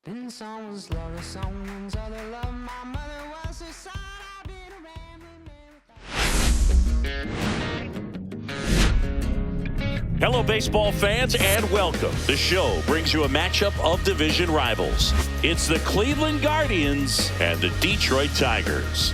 Been someone's lover, someone's other love. My mother was her son. I've been a rambling man. Hello, baseball fans, and welcome. The show brings you a matchup of division rivals. It's the Cleveland Guardians and the Detroit Tigers.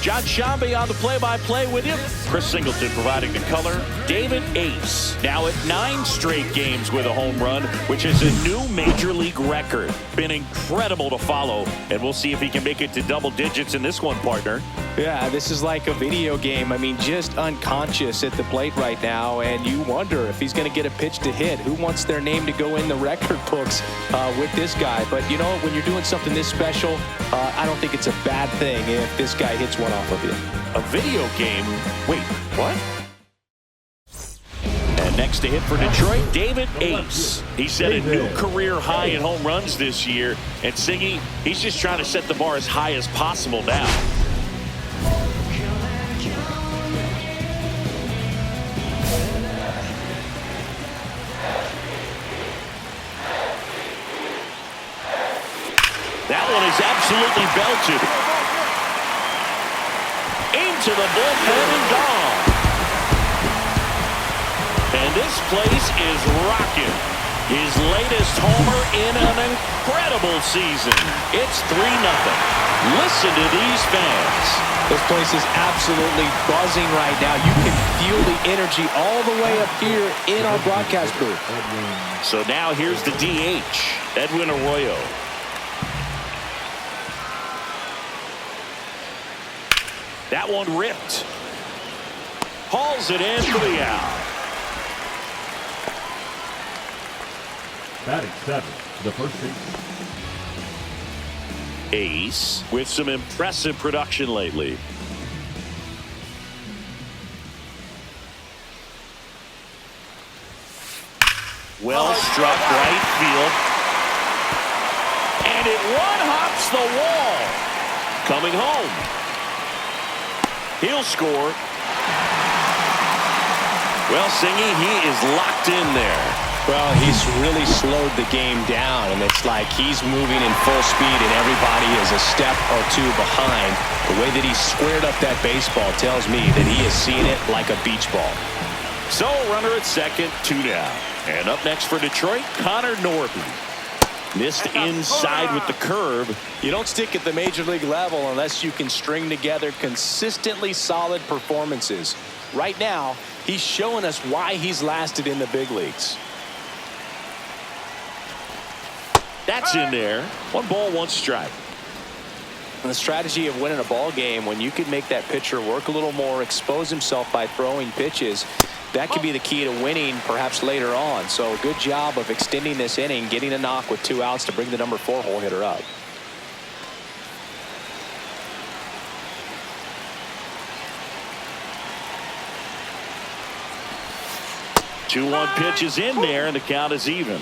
John Shambi on the play-by-play with you. Chris Singleton providing the color. David Ace now at 9 straight games with a home run, which is a new major league record. Been incredible to follow, and we'll see if he can make it to double digits in this one, partner. Yeah, this is like a video game. I mean, just unconscious at the plate right now, and you wonder if he's going to get a pitch to hit. Who wants their name to go in the record books with this guy? But, you know, when you're doing something this special, I don't think it's a bad thing if this guy hits one off of you. A video game? Wait, what? And next to hit for Detroit, David Ace. He set a new career high in home runs this year. And Singy, he's just trying to set the bar as high as possible now. That one is absolutely belted. Into the bullpen and gone. And this place is rocking. His latest homer in an incredible season. It's 3-0. Listen to these fans. This place is absolutely buzzing right now. You can feel the energy all the way up here in our broadcast booth. So now here's the DH, Edwin Arroyo. That one ripped. Hauls it in for the out. Batting 7, the first inning. Ace with some impressive production lately. Well struck right field. And it one-hops the wall. Coming home. He'll score. Well, Singy, he is locked in there. Well, he's really slowed the game down, and it's like he's moving in full speed, and everybody is a step or two behind. The way that he squared up that baseball tells me that he has seen it like a beach ball. So, runner at second, 2 down. And up next for Detroit, Connor Norby. Missed inside with the curve. You don't stick at the major league level unless you can string together consistently solid performances. Right now, he's showing us why he's lasted in the big leagues. That's in there. 1 ball, 1 strike. And the strategy of winning a ball game, when you can make that pitcher work a little more, expose himself by throwing pitches, that could be the key to winning perhaps later on. So good job of extending this inning, getting a knock with 2 outs to bring the number 4 hole hitter up. Two-one pitch is in there, and the count is even.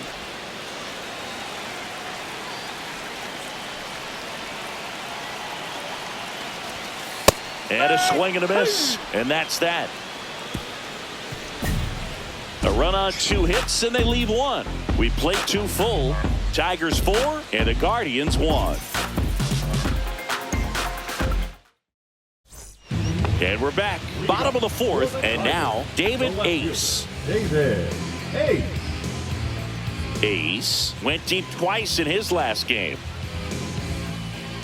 And a swing and a miss, and that's that. A run on 2 hits, and they leave 1. We played 2 full. Tigers 4, and the Guardians 1. And we're back. Bottom of the 4th, and now David Ace. David Ace. Ace went deep twice in his last game.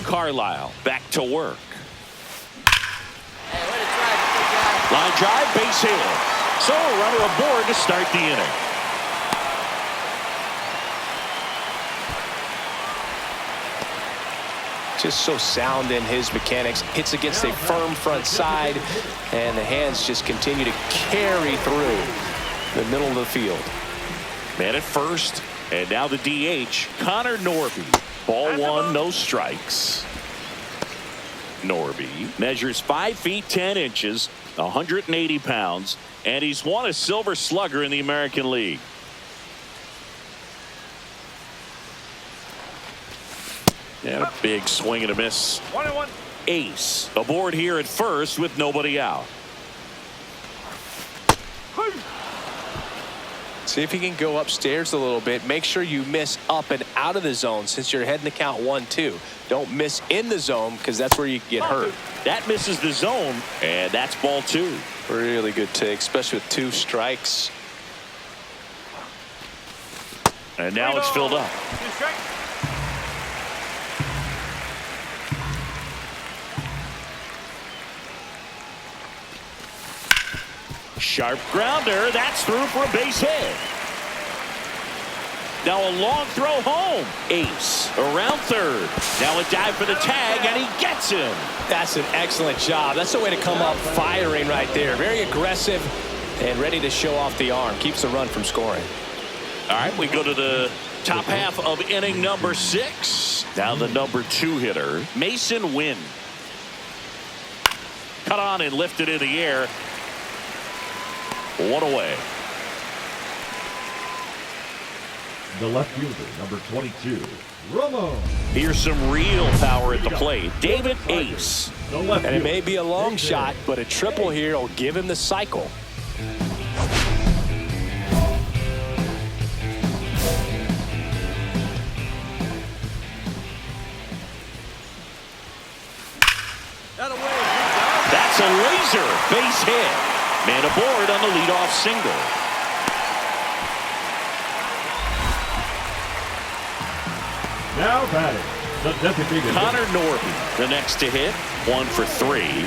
Carlisle back to work. Line drive, base hit. So a runner aboard to start the inning. Just so sound in his mechanics. Hits against a firm front side, and the hands just continue to carry through the middle of the field. Man at first, and now the DH, Connor Norby. Ball 1, no strikes. Norby measures 5 feet 10 inches, 180 pounds, and he's won a Silver Slugger in the American League. And a big swing and a miss. 1-1. Ace aboard here at first with nobody out. See if you can go upstairs a little bit. Make sure you miss up and out of the zone since you're heading to count 1-2. Don't miss in the zone because that's where you get hurt. That misses the zone, and that's ball 2. Really good take, especially with 2 strikes. And now it's filled up. Sharp grounder. That's through for a base hit. Now a long throw home. Ace around third. Now a dive for the tag, and he gets him. That's an excellent job. That's the way to come up firing right there. Very aggressive and ready to show off the arm. Keeps the run from scoring. All right, we go to the top half of inning number 6. Now the number 2 hitter, Mason Wynn. Cut on and lifted in the air. 1 away. The left fielder, number 22, Romo. Here's some real power at the plate. David Ace. The left And it fielder, may be a long David. shot, but a triple here will give him the cycle. That's a laser base hit. Man aboard on the leadoff single. Now batting, the designated Connor Norton, the next to hit. 1 for 3.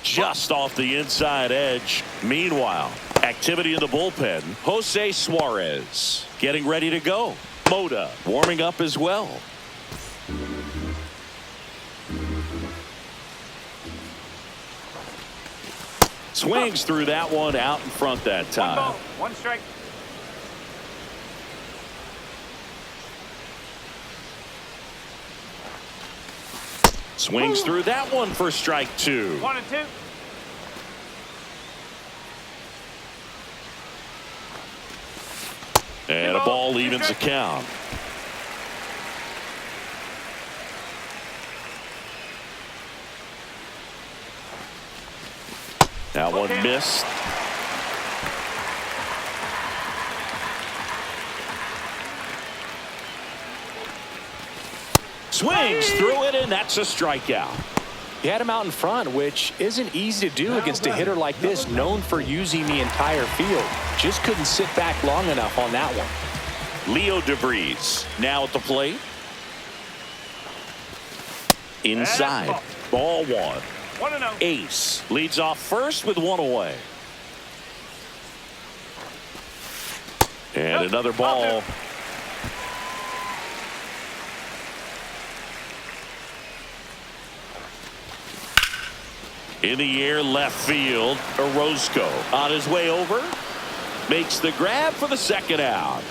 Just off the inside edge. Meanwhile, activity in the bullpen. Jose Suarez getting ready to go. Moda warming up as well. Swings through that one out in front that time. 1 ball, 1 strike. Swings through that one for strike 2. 1 and 2. And a ball evens the count. That one missed. Swings through it, and that's a strikeout. He had him out in front, which isn't easy to do against a hitter like this, known for using the entire field. Just couldn't sit back long enough on that one. Leo DeVries now at the plate. Inside. Ball 1. 1-0. Ace leads off first with 1 away. And another ball. In the air, left field. Orozco on his way over. Makes the grab for the second out.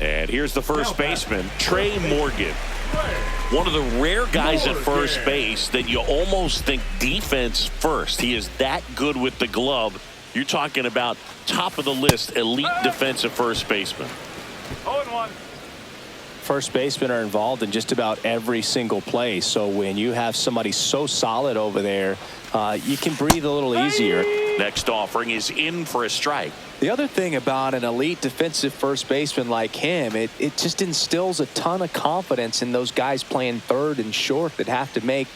And here's the first baseman, Trey Morgan. One of the rare guys at first base that you almost think defense first. He is that good with the glove. You're talking about top of the list, elite defensive first baseman. 0-1. First basemen are involved in just about every single play. So when you have somebody so solid over there, you can breathe a little easier. Next offering is in for a strike. The other thing about an elite defensive first baseman like him, it just instills a ton of confidence in those guys playing third and short that have to make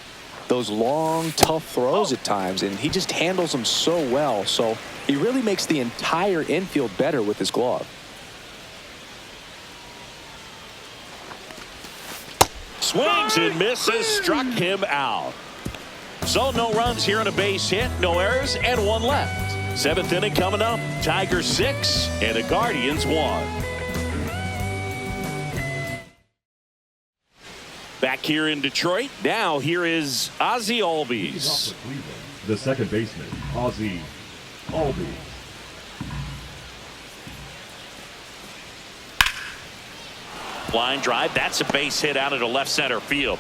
those long, tough throws at times. And he just handles them so well. So he really makes the entire infield better with his glove. Swings and misses, struck him out. So no runs here on a base hit, no errors, and 1 left. 7th inning coming up. Tigers 6 and the Guardians 1. Back here in Detroit. Now here is Ozzie Albies. The second baseman, Ozzie Albies. Line drive. That's a base hit out into left center field.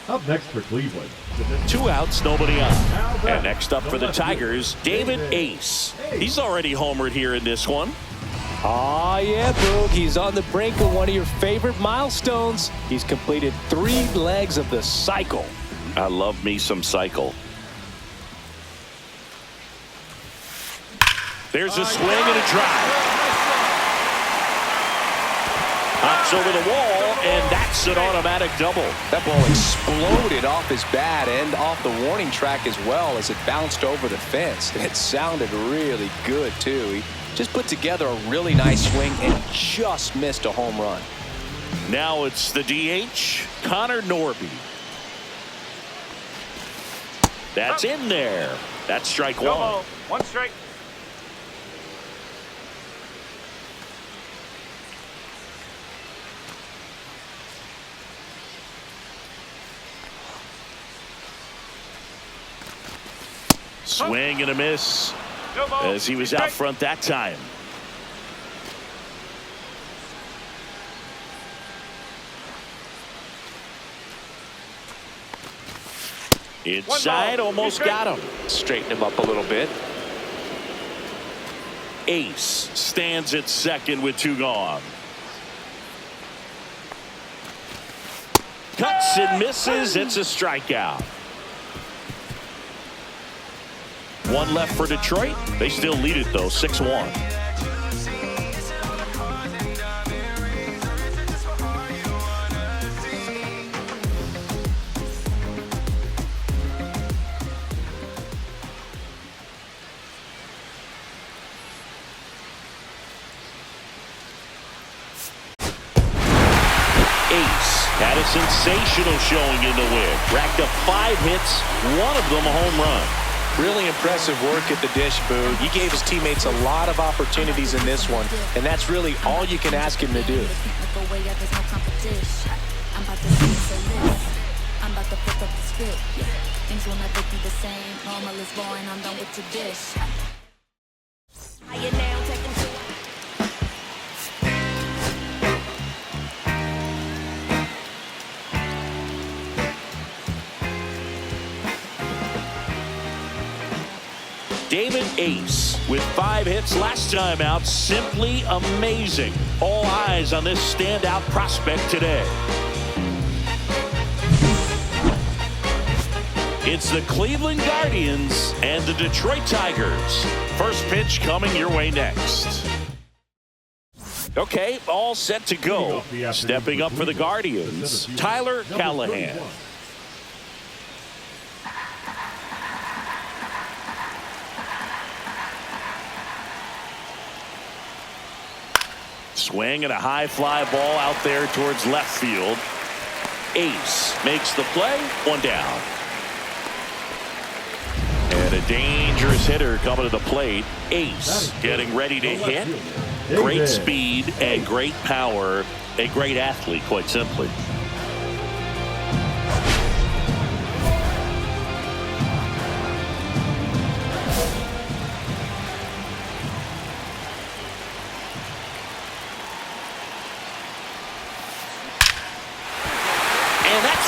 Up next for Cleveland. 2 outs, nobody on. And next up for the Tigers, David Ace. He's already homered here in this one. Oh, yeah, Boog. He's on the brink of one of your favorite milestones. He's completed 3 legs of the cycle. I love me some cycle. There's a swing and a drive. Hops over the wall, and that's an automatic double. That ball exploded off his bat and off the warning track as well as it bounced over the fence. And it sounded really good, too. He just put together a really nice swing and just missed a home run. Now it's the DH, Connor Norby. That's in there. That's strike No one. ball. 1 strike. Swing and a miss No ball. as he was out front that time. Inside, almost got him. Straighten him up a little bit. Ace stands at second with 2 gone. Cuts and misses. It's a strikeout. 1 left for Detroit. They still lead it, though, 6-1. Ace had a sensational showing in the win. Racked up 5 hits, 1 of them a home run. Really impressive work at the dish, Boo. He gave his teammates a lot of opportunities in this one, and that's really all you can ask him to do. I'm about to pick up the script. Things will never be the same. Normal is boring. I'm done with your dish. How you now taking to David Ace with 5 hits last time out. Simply amazing. All eyes on this standout prospect today. It's the Cleveland Guardians and the Detroit Tigers. First pitch coming your way next. Okay, all set to go. Stepping up for the Guardians, Tyler Callahan. Swing and a high fly ball out there towards left field. Ace makes the play. 1 down. And a dangerous hitter coming to the plate. Ace getting ready to hit. Great speed and great power. A great athlete, quite simply.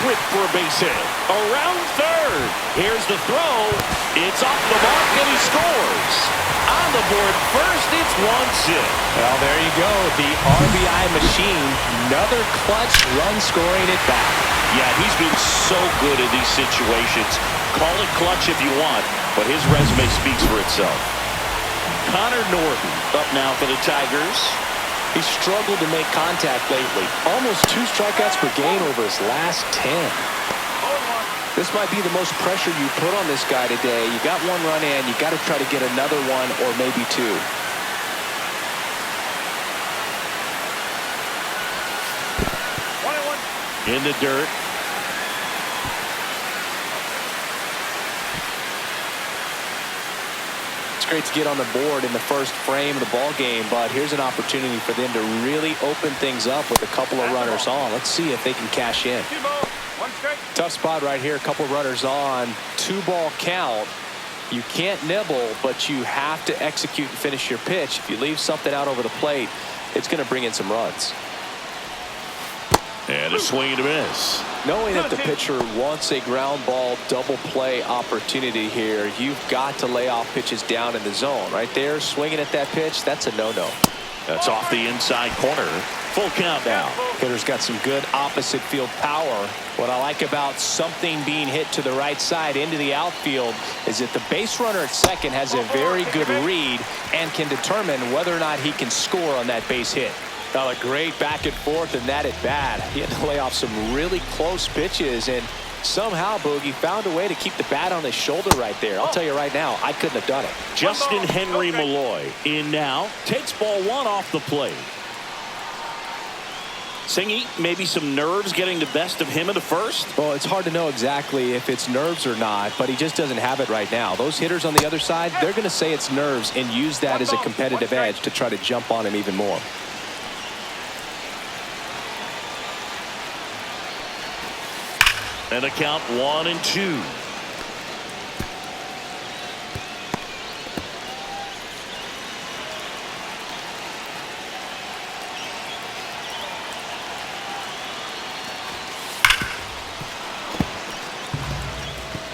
Whipped for a base hit. Around third. Here's the throw. It's off the mark and he scores. On the board first, it's 1-0. Well, there you go. The RBI machine. Another clutch run scoring at bat. Yeah, he's been so good in these situations. Call it clutch if you want, but his resume speaks for itself. Connor Norby up now for the Tigers. He's struggled to make contact lately. Almost 2 strikeouts per game over his last 10. This might be the most pressure you put on this guy today. You got 1 run in. You got to try to get another 1 or maybe 2. In the dirt. Great to get on the board in the first frame of the ball game, but here's an opportunity for them to really open things up with a couple of runners on. Let's see if they can cash in. 2 balls, 1 strike. Tough spot right here. A couple of runners on. 2-ball count. You can't nibble, but you have to execute and finish your pitch. If you leave something out over the plate, it's going to bring in some runs. And a swing and a miss. Knowing that the pitcher wants a ground ball double play opportunity here, you've got to lay off pitches down in the zone. Right there, swinging at that pitch, that's a no-no. That's off the inside corner. Full count now. Hitter's got some good opposite field power. What I like about something being hit to the right side into the outfield is that the base runner at second has a very good read and can determine whether or not he can score on that base hit. A great back and forth in that at bat. He had to lay off some really close pitches, and somehow Boogie found a way to keep the bat on his shoulder right there. I'll tell you right now, I couldn't have done it. Justin Henry Malloy in now. Takes ball one off the plate. Singy, maybe some nerves getting the best of him in the first? Well, it's hard to know exactly if it's nerves or not, but he just doesn't have it right now. Those hitters on the other side, they're going to say it's nerves and use that as a competitive edge to try to jump on him even more. And a count 1-2.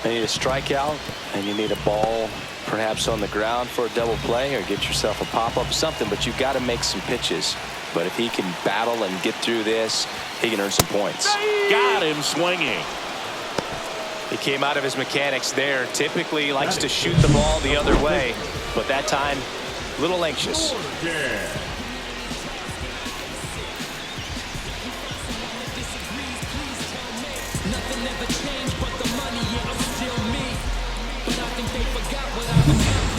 You need a strikeout, and you need a ball perhaps on the ground for a double play, or get yourself a pop-up or something, but you've got to make some pitches. But if he can battle and get through this, he can earn some points. Got him swinging. He came out of his mechanics there. Typically he likes to shoot the ball the other way, but that time a little anxious.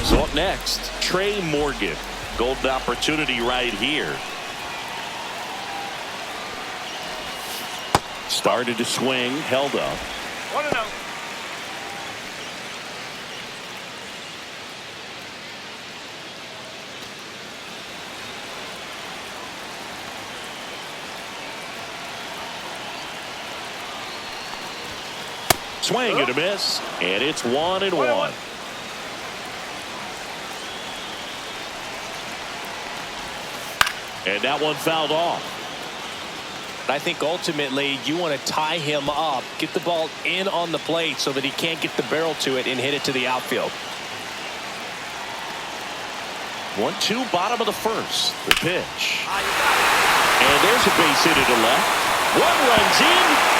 So up next, Trey Morgan. Golden opportunity right here. Started to swing, held up. 1-0. Swing and a miss, and it's 1-1. And that one fouled off. I think ultimately you want to tie him up, get the ball in on the plate so that he can't get the barrel to it and hit it to the outfield. 1-2, bottom of the first. The pitch. And there's a base hit to the left. One runs in.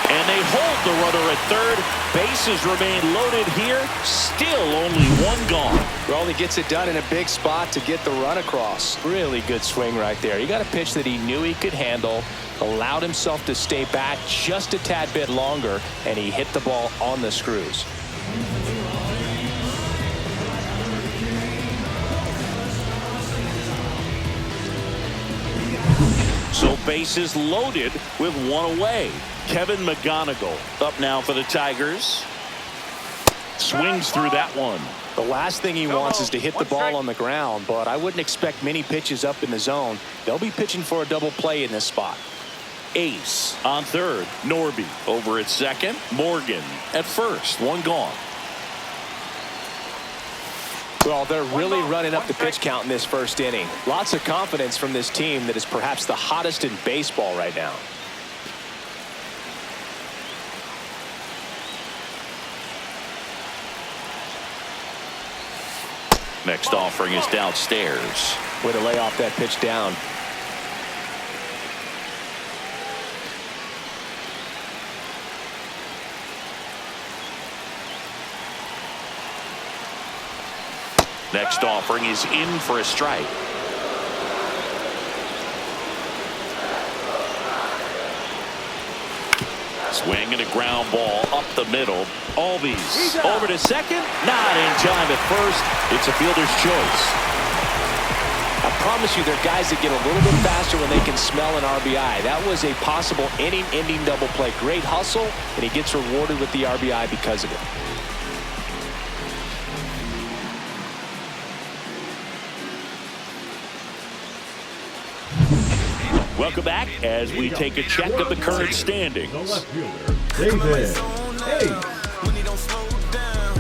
And they hold the runner at third. Bases remain loaded here. Still only one gone. Well, he gets it done in a big spot to get the run across. Really good swing right there. He got a pitch that he knew he could handle, allowed himself to stay back just a tad bit longer, and he hit the ball on the screws. So bases loaded with one away. Kevin McGonigal up now for the Tigers. Swings through that one. The last thing he wants is to hit the ball on the ground, but I wouldn't expect many pitches up in the zone. They'll be pitching for a double play in this spot. Ace on third. Norby over at second. Morgan at first. One gone. Well, they're really running up the pitch count in this first inning. Lots of confidence from this team that is perhaps the hottest in baseball right now. Next offering is downstairs. Way to lay off that pitch down. Next offering is in for a strike. Swing and a ground ball up the middle. Albies over to second. Not in time at first. It's a fielder's choice. I promise you, there are guys that get a little bit faster when they can smell an RBI. That was a possible inning-ending double play. Great hustle, and he gets rewarded with the RBI because of it. Welcome back as we take a check of the current standings. The left fielder, David Ace. Money don't slow down.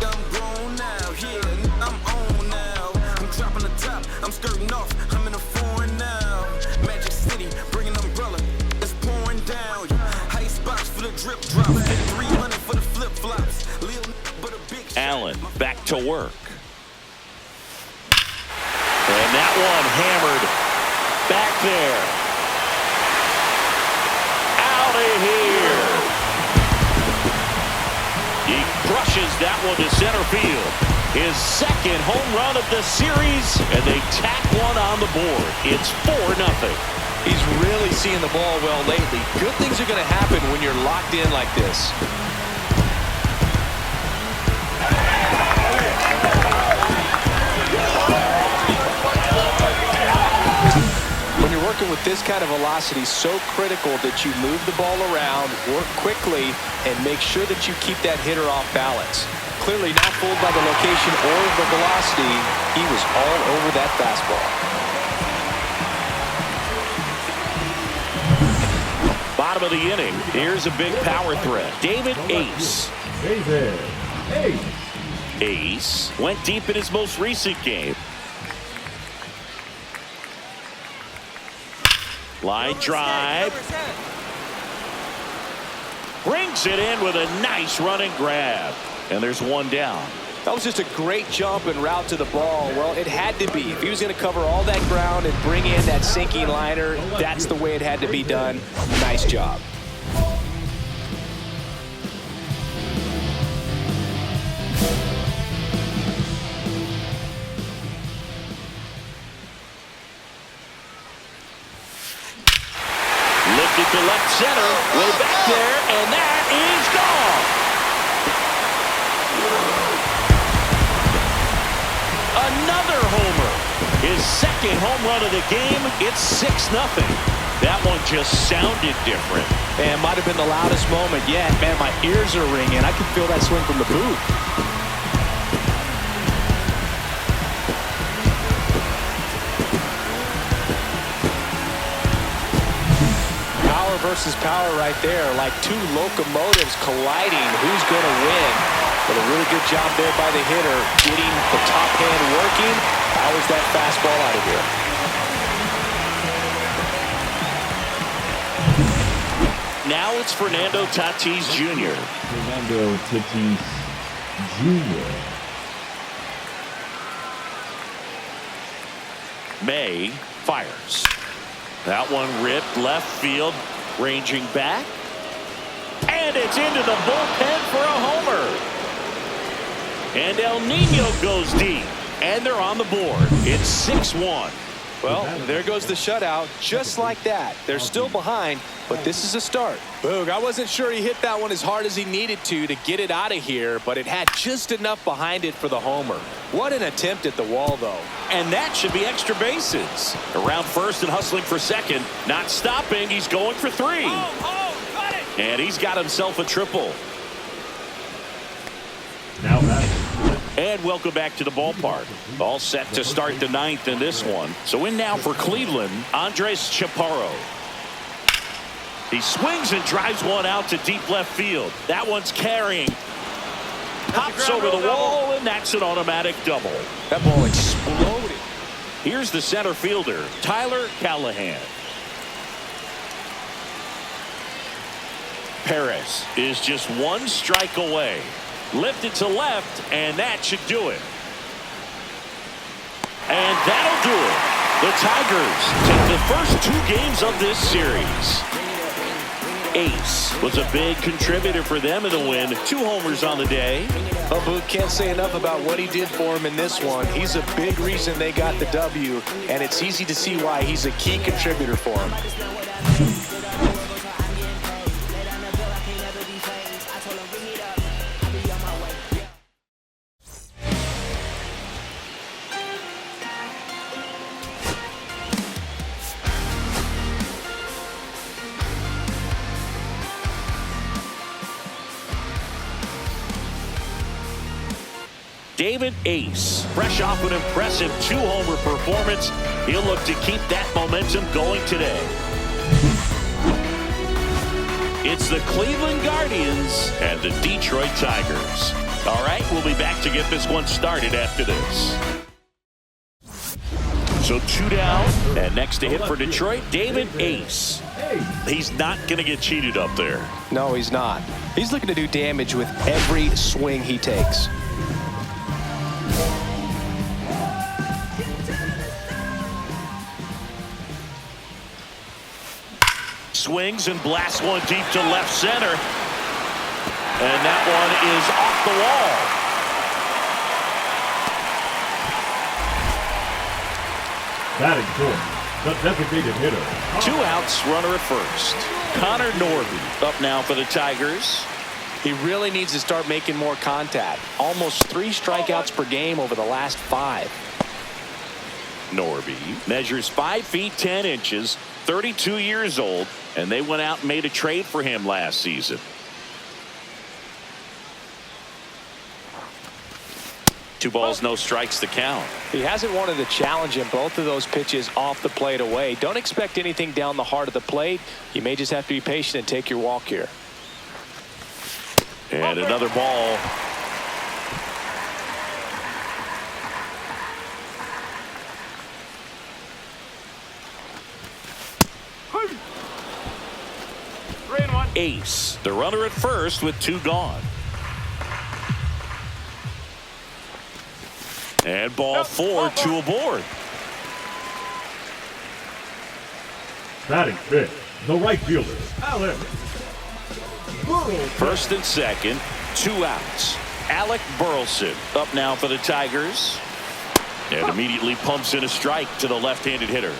I'm grown now. Yeah, I'm on now. I'm dropping the top. I'm skirting off. to work. And that one hammered back there. Out of here. He crushes that one to center field. His second home run of the series, and they tack one on the board. It's 4-0. He's really seeing the ball well lately. Good things are going to happen when you're locked in like this. When you're working with this kind of velocity, so critical that you move the ball around, work quickly, and make sure that you keep that hitter off balance. Clearly not fooled by the location or the velocity. He was all over that fastball. Bottom of the inning. Here's a big power threat. David Ace. David Ace. Ace went deep in his most recent game. Line drive. Brings it in with a nice running grab. And there's one down. That was just a great jump and route to the ball. Well, it had to be. If he was going to cover all that ground and bring in that sinking liner, that's the way it had to be done. Nice job. Lifted to left center. Way back there, and that is gone. Another homer. His second home run of the game. It's 6-0. That one just sounded different. Man, might have been the loudest moment yet. Man, my ears are ringing. I can feel that swing from the booth. Power versus power right there. Like two locomotives colliding. Who's going to win? But a really good job there by the hitter, getting the top hand working. Powers that fastball out of here. Now it's Fernando Tatis Jr. Fernando Tatis Jr. May fires. That one ripped left field, ranging back. And it's into the bullpen for a homer. And El Nino goes deep. And they're on the board. It's 6-1. Well, there goes the shutout. Just like that. They're still behind, but this is a start. Boog, I wasn't sure he hit that one as hard as he needed to get it out of here, but it had just enough behind it for the homer. What an attempt at the wall, though. And that should be extra bases. Around first and hustling for second. Not stopping. He's going for 3. Got it. And he's got himself a triple. Now batting. And welcome back to the ballpark. All set to start the 9th in this one. So in now for Cleveland, Andres Chaparro. He swings and drives one out to deep left field. That one's carrying. Hops over the wall, and that's an automatic double. That ball exploded. Here's the center fielder, Tyler Callahan. Perez is just one strike away. Lifted to left, and that should do it. And that'll do it. The Tigers take the first 2 games of this series. Ace was a big contributor for them in the win. 2 homers on the day. Oh, Boog, can't say enough about what he did for him in this one. He's a big reason they got the W, and it's easy to see why he's a key contributor for him. David Ace, fresh off an impressive 2-homer performance. He'll look to keep that momentum going today. It's the Cleveland Guardians and the Detroit Tigers. All right, we'll be back to get this one started after this. So 2 down, and next to hit for Detroit, David Ace. He's not going to get cheated up there. No, he's not. He's looking to do damage with every swing he takes. swings and blasts one deep to left center. And that one is off the wall. Batting fourth, the designated hitter. 2 outs, runner at first. Connor Norby up now for the Tigers. He really needs to start making more contact. Almost 3 strikeouts per game over the last 5. Norby measures 5 feet 10 inches, 32 years old, and they went out and made a trade for him last season. 2 balls, no strikes to count. He hasn't wanted to challenge him. Both of those pitches off the plate away. Don't expect anything down the heart of the plate. You may just have to be patient and take your walk here. And another ball. Ace, the runner at first with 2 gone. And ball 4, 2 aboard. Batting fifth, the right fielder, Alex Burleson. First and second, 2 outs. Alec Burleson up now for the Tigers. And immediately pumps in a strike to the left-handed hitter.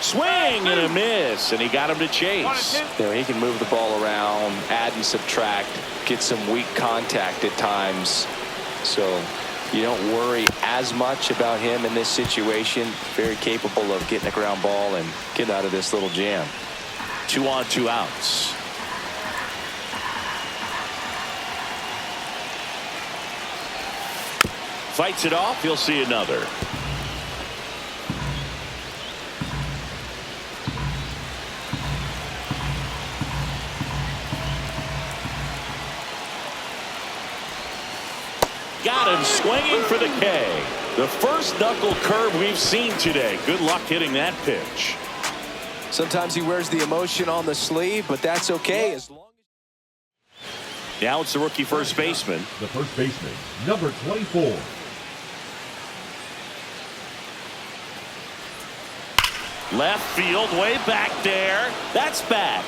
Swing and a miss, and he got him to chase. You know, he can move the ball around, add and subtract, get some weak contact at times. So you don't worry as much about him in this situation. Very capable of getting a ground ball and getting out of this little jam. 2 on, 2 outs. Fights it off. You'll see another. Got him swinging for the K. The first knuckle curve we've seen today. Good luck hitting that pitch. Sometimes he wears the emotion on the sleeve, but that's okay. As long as Now it's the rookie first baseman. The first baseman, number 24. Left field, way back there. That's back.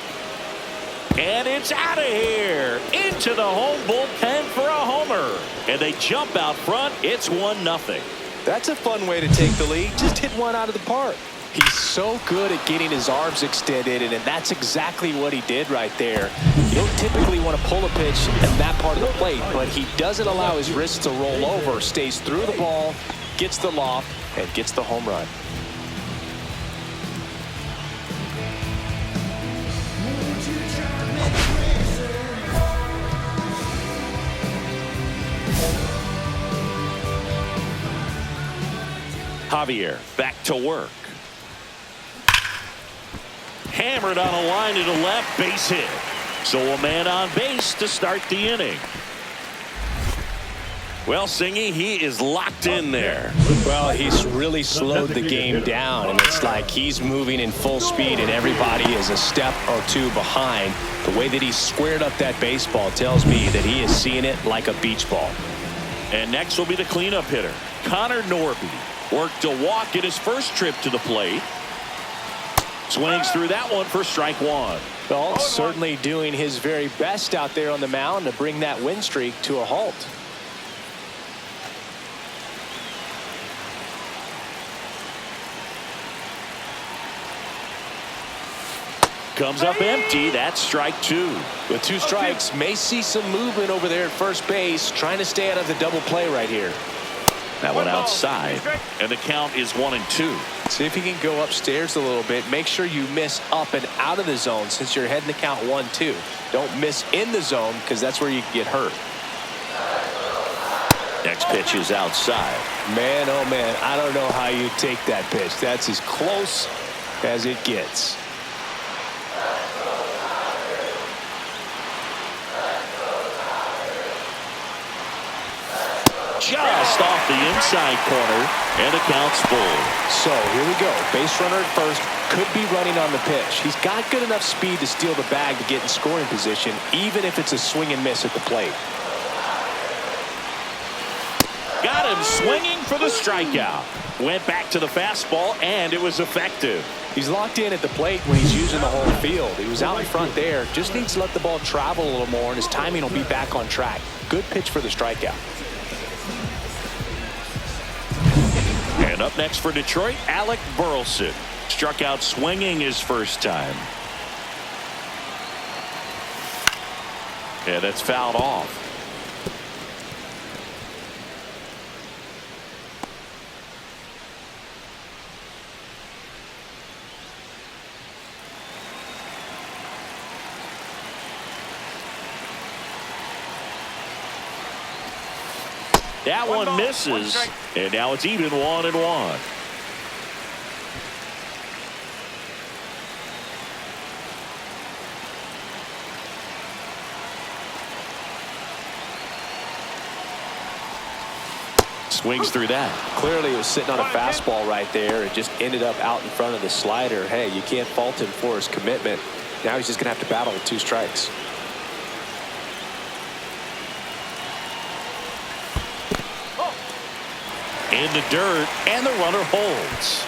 And it's out of here. Into the home bullpen for a homer. And they jump out front. It's 1-0. That's a fun way to take the lead. Just hit one out of the park. He's so good at getting his arms extended, and that's exactly what he did right there. You don't typically want to pull a pitch in that part of the plate, but he doesn't allow his wrists to roll over, stays through the ball, gets the loft, and gets the home run. Javier back to work. Hammered on a line to the left, base hit. So a man on base to start the inning. Well, Singy, he is locked in there. Well, he's really slowed the game down, and it's like he's moving in full speed, and everybody is a step or 2 behind. The way that he squared up that baseball tells me that he is seeing it like a beach ball. And next will be the cleanup hitter, Connor Norby. Worked a walk in his first trip to the plate. Swings through that one for strike 1. Well, certainly doing his very best out there on the mound to bring that win streak to a halt. Comes up empty. That's strike 2. With 2 strikes, may see some movement over there at first base, trying to stay out of the double play right here. That one outside, and the count is 1-2. See if he can go upstairs a little bit. Make sure you miss up and out of the zone since you're heading to count 1-2. Don't miss in the zone because that's where you get hurt. Next pitch is outside. Man, oh man, I don't know how you take that pitch. That's as close as it gets. just off the inside corner, and the count's full. So here we go. Base runner at first, could be running on the pitch. He's got good enough speed to steal the bag to get in scoring position, even if it's a swing and miss at the plate. Got him swinging for the strikeout. Went back to the fastball, and it was effective. He's locked in at the plate when he's using the whole field. He was out in front there. Just needs to let the ball travel a little more, and his timing will be back on track. Good pitch for the strikeout. And up next for Detroit, Alec Burleson. Struck out swinging his first time. And that's fouled off. That one misses, and now it's even 1-1. Swings through that. Clearly it was sitting on a fastball right there. It just ended up out in front of the slider. Hey, you can't fault him for his commitment. Now he's just going to have to battle with 2 strikes. In the dirt, and the runner holds.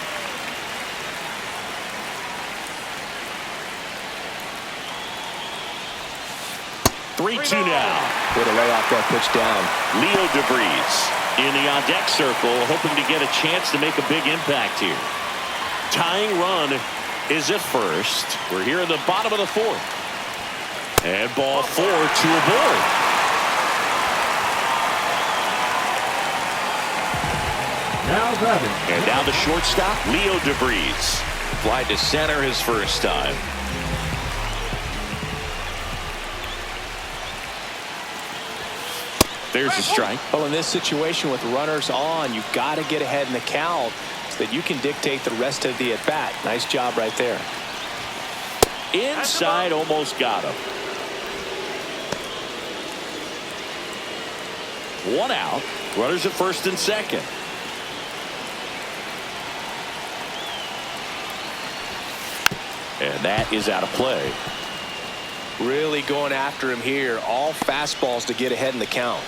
Three-two now. Way to lay off that pitch down. Leo DeVries in the on-deck circle, hoping to get a chance to make a big impact here. Tying run is at first. We're here in the bottom of the 4th. And ball 4 to aboard. Now grabbing. And now the shortstop, Leo DeVries. Fly to center his first time. There's a strike. Well, in this situation with runners on, you've got to get ahead in the count so that you can dictate the rest of the at-bat. Nice job right there. Inside, almost got him. 1 out. Runners at first and second. And that is out of play. Really going after him here. All fastballs to get ahead in the count.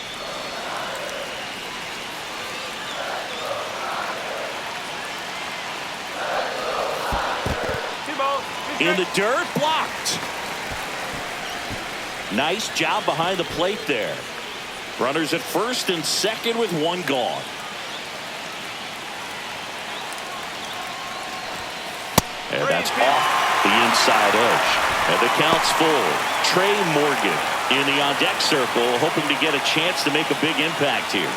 In the dirt, blocked. Nice job behind the plate there. Runners at first and second with 1 gone. And that's off the inside edge. And the count's full. Trey Morgan in the on-deck circle, hoping to get a chance to make a big impact here.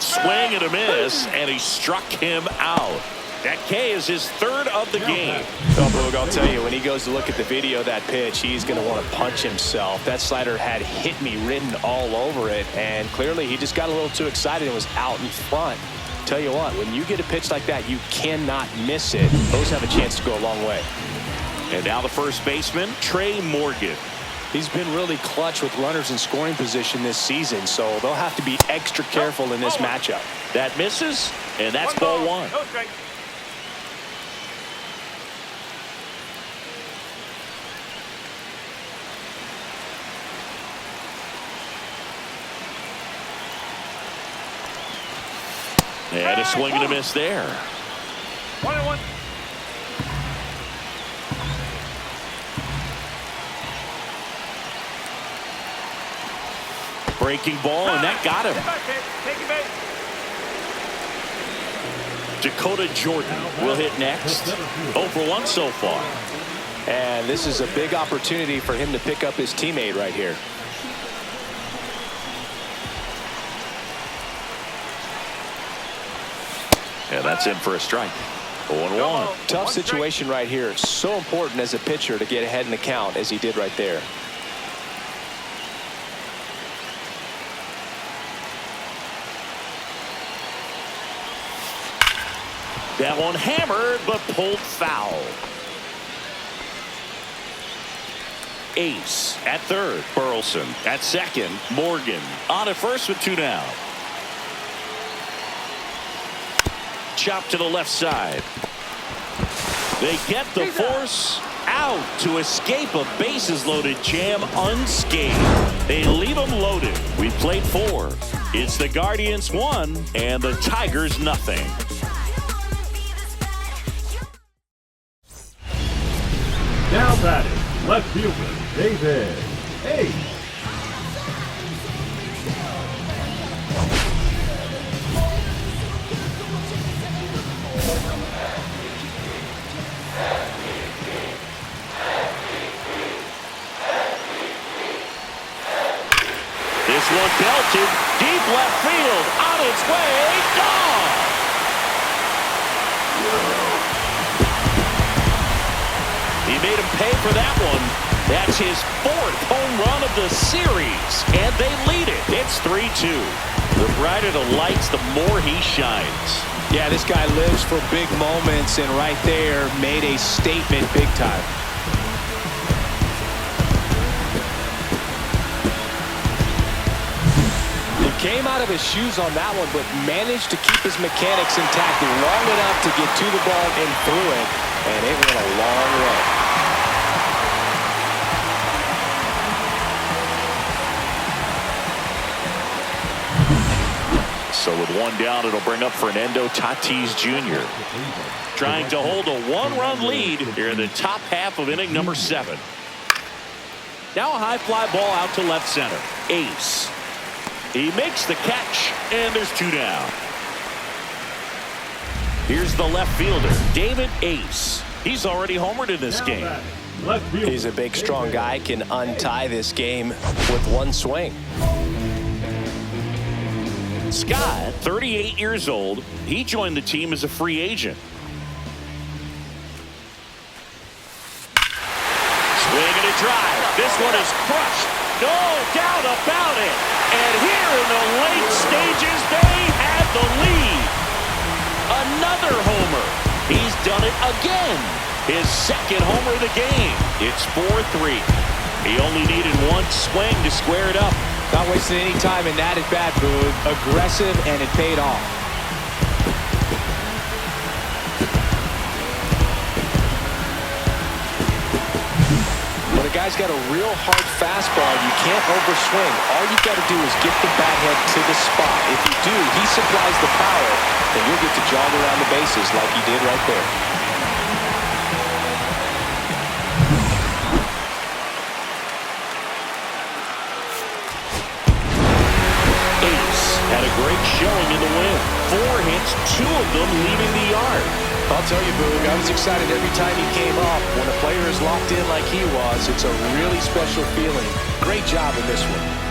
Swing and a miss, and he struck him out. That K is his 3rd of the game. Oh, Boog, I'll tell you, when he goes to look at the video of that pitch, he's going to want to punch himself. That slider had hit me written all over it, and clearly he just got a little too excited and was out in front. Tell you what, when you get a pitch like that, you cannot miss it. Those have a chance to go a long way. And now the first baseman, Trey Morgan. He's been really clutch with runners in scoring position this season, so they'll have to be extra careful in this matchup. That misses, and that's ball 1. No strike. And a swing and a miss there. 1-1. Breaking ball, and that got him. Take it back. Dakota Jordan will hit next. 0 for 1 so far. And this is a big opportunity for him to pick up his teammate right here. And that's in for a strike. 0-1. Tough situation right here. So important as a pitcher to get ahead in the count as he did right there. That one hammered, but pulled foul. Ace at third. Burleson at second. Morgan on at first with 2 down. Chop to the left side. They get the force out to escape a bases-loaded jam unscathed. They leave them loaded. We played 4. It's the Guardians 1 and the Tigers nothing. Now batting, left fielder David Ace. This one belted deep left field, on its way, gone. He made him pay for that one. That's his 4th home run of the series, and they lead it. It's 3-2. The brighter the lights, the more he shines. Yeah, this guy lives for big moments, and right there made a statement big time. He came out of his shoes on that one, but managed to keep his mechanics intact long enough to get to the ball and through it, and it went a long way. So with 1 down, it'll bring up Fernando Tatis Jr. trying to hold a 1-run lead here in the top half of inning number 7. Now a high fly ball out to left center. Ace. He makes the catch, and there's 2 down. Here's the left fielder, David Ace. He's already homered in this game. He's a big, strong guy, can untie this game with 1 swing. Scott, 38 years old. He joined the team as a free agent. Swing and a drive. This one is crushed. No doubt about it. And here in the late stages, they have the lead. Another homer. He's done it again. His 2nd homer of the game. It's 4-3. He only needed 1 swing to square it up. Not wasting any time in that at-bat, Boog. Aggressive, and it paid off. When a guy's got a real hard fastball, you can't overswing. All you got to do is get the bat head to the spot. If you do, he supplies the power, and you'll get to jog around the bases like he did right there. Had a great showing in the win. 4 hits, 2 of them leaving the yard. I'll tell you, Boog, I was excited every time he came up. When a player is locked in like he was, it's a really special feeling. Great job in this one.